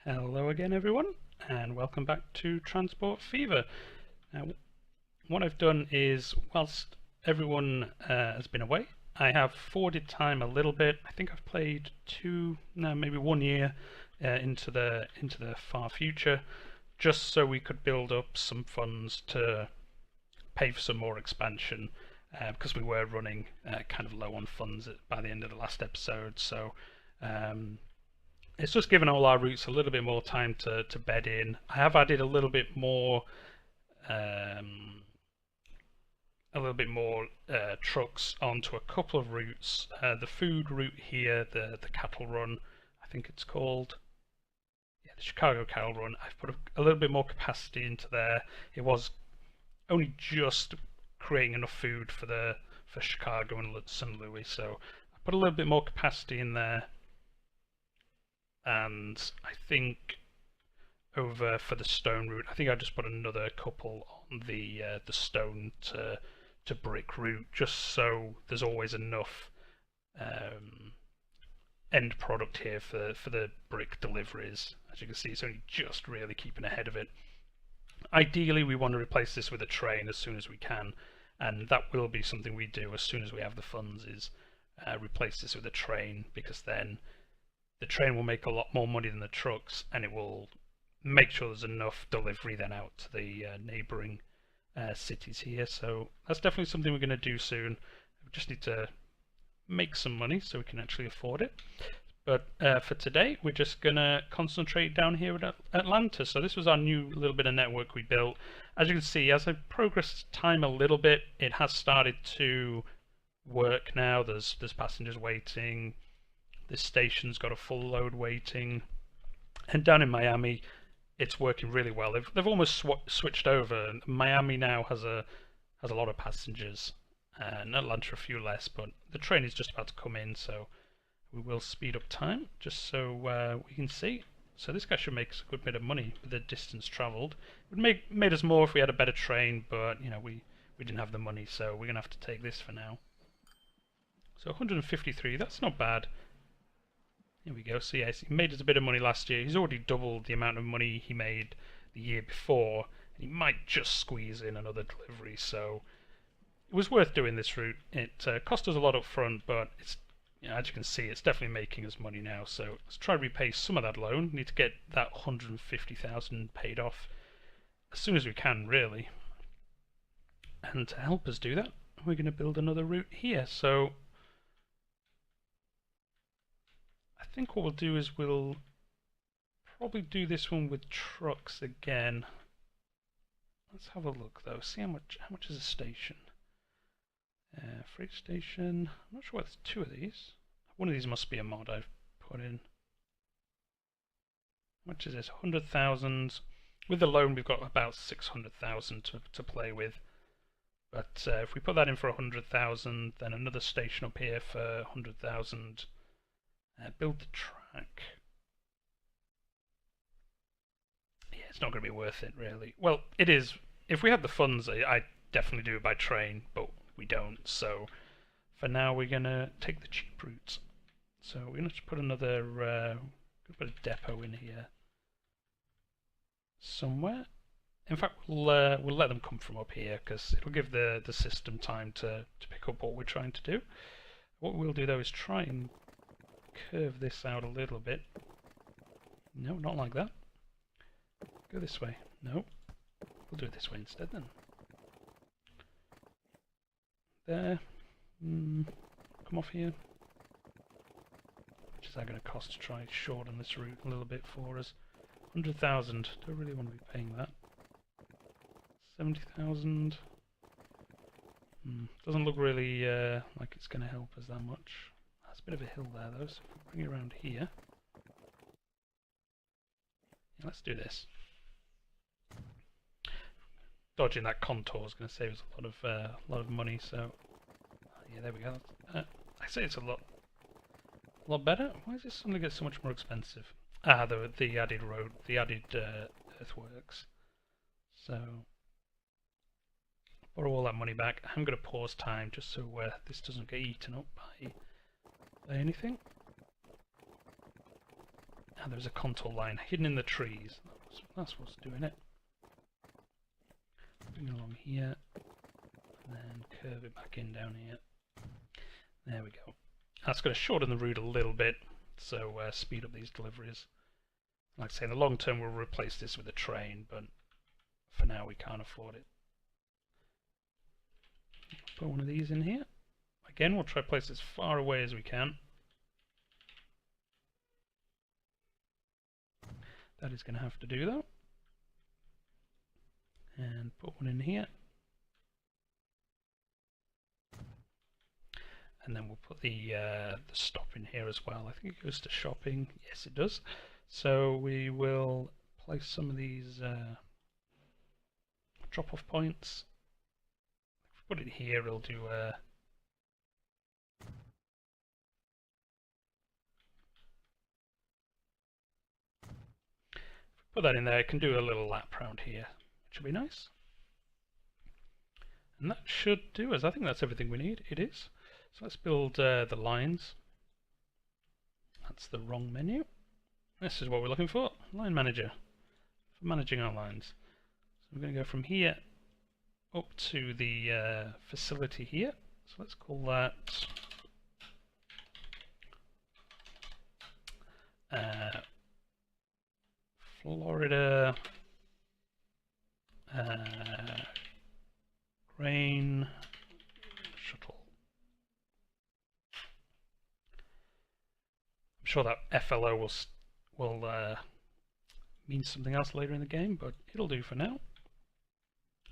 Hello again everyone, and welcome back to Transport Fever. Now, what I've done is, whilst everyone has been away, I have forwarded time a little bit. I think I've played maybe 1 year into the far future, just so we could build up some funds to pay for some more expansion, because we were running kind of low on funds by the end of the last episode. So it's just given all our routes a little bit more time to bed in. I have added a little bit more trucks onto a couple of routes. The food route here, the cattle run, I think it's called. Yeah, the Chicago cattle run. I've put a little bit more capacity into there. It was only just creating enough food for Chicago and St. Louis, so I put a little bit more capacity in there. And I think over for the stone route, I think I just put another couple on the stone to brick route, just so there's always enough end product here for the brick deliveries. As you can see, it's only just really keeping ahead of it. Ideally, we want to replace this with a train as soon as we can, and that will be something we do as soon as we have the funds, is replace this with a train, because then the train will make a lot more money than the trucks, and it will make sure there's enough delivery then out to the neighbouring cities here. So that's definitely something we're going to do soon. We just need to make some money so we can actually afford it. But for today, we're just going to concentrate down here at Atlanta. So this was our new little bit of network we built. As you can see, as I've progressed time a little bit, it has started to work now. There's passengers waiting. This station's got a full load waiting, and down in Miami, it's working really well. They've almost switched over. Miami now has a lot of passengers, and Atlanta a few less. But the train is just about to come in, so we will speed up time just so we can see. So this guy should make us a good bit of money with the distance travelled. It would made us more if we had a better train, but you know we didn't have the money, so we're gonna have to take this for now. So 153, that's not bad. Here we go. So yes, he made us a bit of money last year. He's already doubled the amount of money he made the year before, and he might just squeeze in another delivery. So it was worth doing this route. It cost us a lot up front, but it's, you know, as you can see, it's definitely making us money now. So let's try to repay some of that loan. We need to get that 150,000 paid off as soon as we can, really. And to help us do that, we're going to build another route here. So I think what we'll do is we'll probably do this one with trucks again. Let's have a look though. See how much is a station. Freight station. I'm not sure why there's two of these. One of these must be a mod I've put in. How much is this? 100,000. With the loan, we've got about 600,000 to play with. But if we put that in for 100,000, then another station up here for 100,000. Build the track. Yeah, it's not going to be worth it, really. Well, it is. If we had the funds, I'd definitely do it by train, but we don't. So for now, we're going to take the cheap route. So we're going to put another put a depot in here somewhere. In fact, we'll let them come from up here, because it'll give the system time to pick up what we're trying to do. What we'll do though is try and curve this out a little bit. No, not like that. Go this way. No. We'll do it this way instead then. There. Come off here. Which is that going to cost to try shorten this route a little bit for us? 100,000. Don't really want to be paying that. 70,000. Doesn't look really like it's going to help us that much. That's a bit of a hill there though, so if we bring it around here. Yeah, let's do this. Dodging that contour is going to save us a lot of money, so yeah, there we go. I say it's a lot better. Why does this suddenly get so much more expensive? Ah, the added road, the added earthworks. So borrow all that money back. I'm going to pause time just so this doesn't get eaten up by anything. Now there's a contour line hidden in the trees. That's what's doing it. Bring it along here, and then curve it back in down here. There we go. That's going to shorten the route a little bit, so speed up these deliveries. Like I say, in the long term we'll replace this with a train, but for now we can't afford it. Put one of these in here. Again, we'll try to place it as far away as we can. That is going to have to do though. And put one in here. And then we'll put the stop in here as well. I think it goes to shopping. Yes, it does. So we will place some of these drop-off points. If we put it here, it'll do put that in there. It can do a little lap round here, which will be nice. And that should do us. I think that's everything we need. It is. So let's build the lines. That's the wrong menu. This is what we're looking for. Line manager. For managing our lines. So we're going to go from here up to the facility here. So let's call that Florida grain shuttle. I'm sure that FLO will mean something else later in the game, but it'll do for now.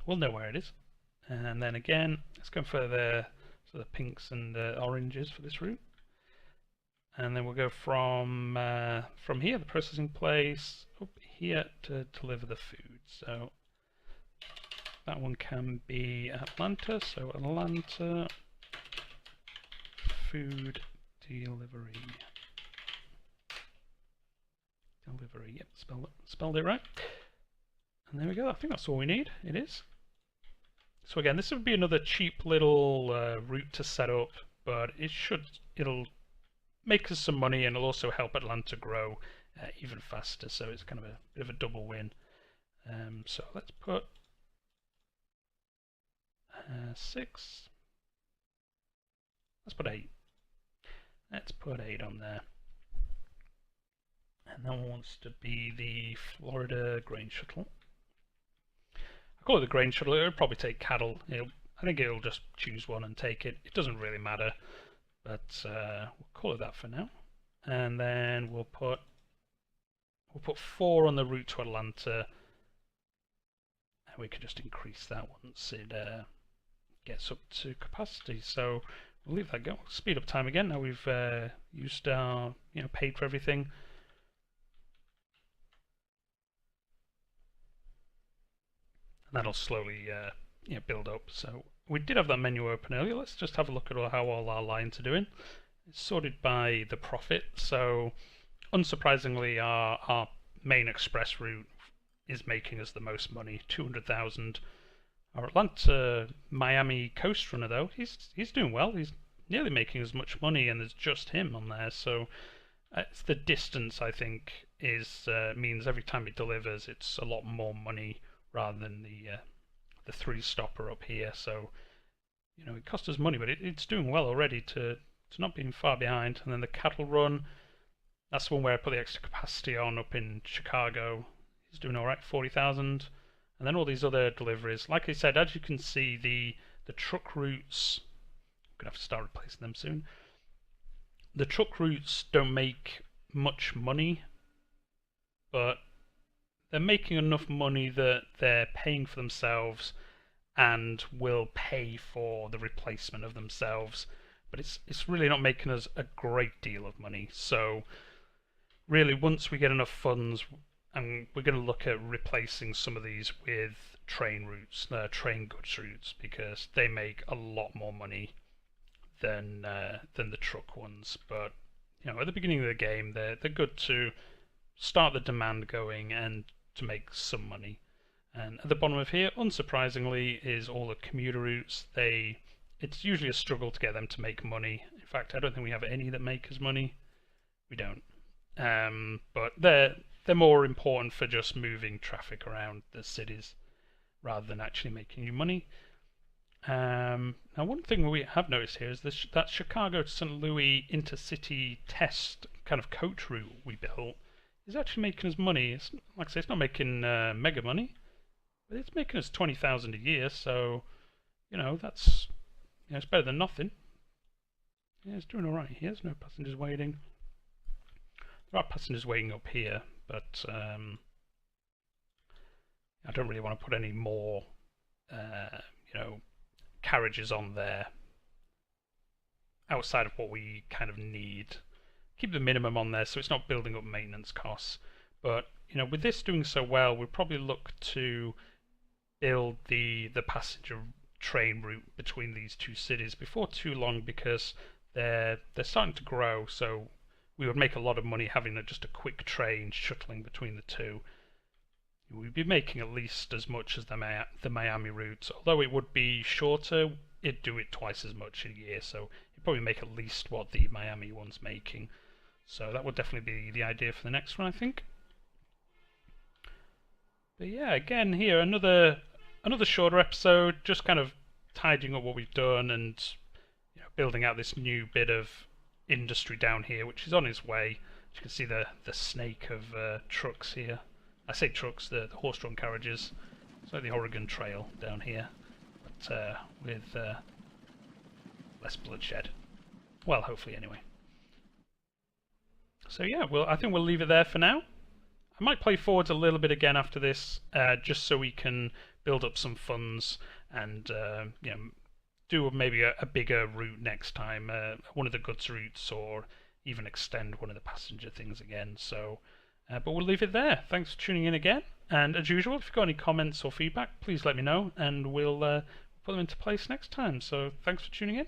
We'll know where it is. And then again, let's go for the pinks and oranges for this route. And then we'll go from here, the processing place, up here to deliver the food. So that one can be Atlanta. So Atlanta food delivery. Yep, spelled it right. And there we go. I think that's all we need. It is. So again, this would be another cheap little route to set up, but it'll make us some money, and it'll also help Atlanta grow even faster. So it's kind of a bit of a double win. So let's put 6. Let's put 8. Let's put 8 on there. And that one wants to be the Florida grain shuttle. I call it the grain shuttle. It'll probably take cattle. I think it'll just choose one and take it. It doesn't really matter, but we'll call it that for now. And then we'll put 4 on the route to Atlanta, and we can just increase that once it gets up to capacity. So we'll leave that go. Speed up time again. Now we've used our, paid for everything. And that'll slowly build up. So we did have that menu open earlier. Let's just have a look at how all our lines are doing. It's sorted by the profit. So unsurprisingly, our main express route is making us the most money, 200,000. Our Atlanta Miami coast runner though, he's doing well. He's nearly making as much money, and there's just him on there. So it's the distance, I think, means every time it delivers, it's a lot more money rather than the 3-stopper up here. So it costs us money, but it's doing well already to not being far behind. And then the cattle run, that's the one where I put the extra capacity on up in Chicago. He's doing all right, 40,000. And then all these other deliveries. Like I said, as you can see, the truck routes, I'm gonna have to start replacing them soon. The truck routes don't make much money, but they're making enough money that they're paying for themselves and will pay for the replacement of themselves. But it's really not making us a great deal of money. So really, once we get enough funds, and we're going to look at replacing some of these with train routes, train goods routes, because they make a lot more money than the truck ones. But at the beginning of the game, they're good to start the demand going and to make some money. And at the bottom of here, unsurprisingly, is all the commuter routes. It's usually a struggle to get them to make money. In fact, I don't think we have any that make us money. We don't. but they're more important for just moving traffic around the cities rather than actually making you money. Now, one thing we have noticed here is that Chicago to St. Louis intercity test kind of coach route we built is actually making us money. It's, like I say, it's not making mega money, but it's making us 20,000 a year. So, that's it's better than nothing. Yeah, it's doing all right here. There's no passengers waiting. There are passengers waiting up here, but I don't really want to put any more, carriages on there outside of what we kind of need. Keep the minimum on there so it's not building up maintenance costs. But with this doing so well, we'll probably look to build the passenger train route between these two cities before too long, because they're starting to grow. So we would make a lot of money having just a quick train shuttling between the two. We'd be making at least as much as the Miami route. Although it would be shorter, it'd do it twice as much a year, so it'd probably make at least what the Miami one's making. So that would definitely be the idea for the next one, I think. But yeah, again here, another shorter episode, just kind of tidying up what we've done and building out this new bit of industry down here, which is on its way. As you can see the snake of trucks here. I say trucks, the horse-drawn carriages. It's like the Oregon Trail down here, but with less bloodshed. Well, hopefully anyway. So yeah, I think we'll leave it there for now. I might play forwards a little bit again after this, just so we can build up some funds and do maybe a bigger route next time, one of the goods routes, or even extend one of the passenger things again. So. But we'll leave it there. Thanks for tuning in again. And as usual, if you've got any comments or feedback, please let me know, and we'll put them into place next time. So thanks for tuning in.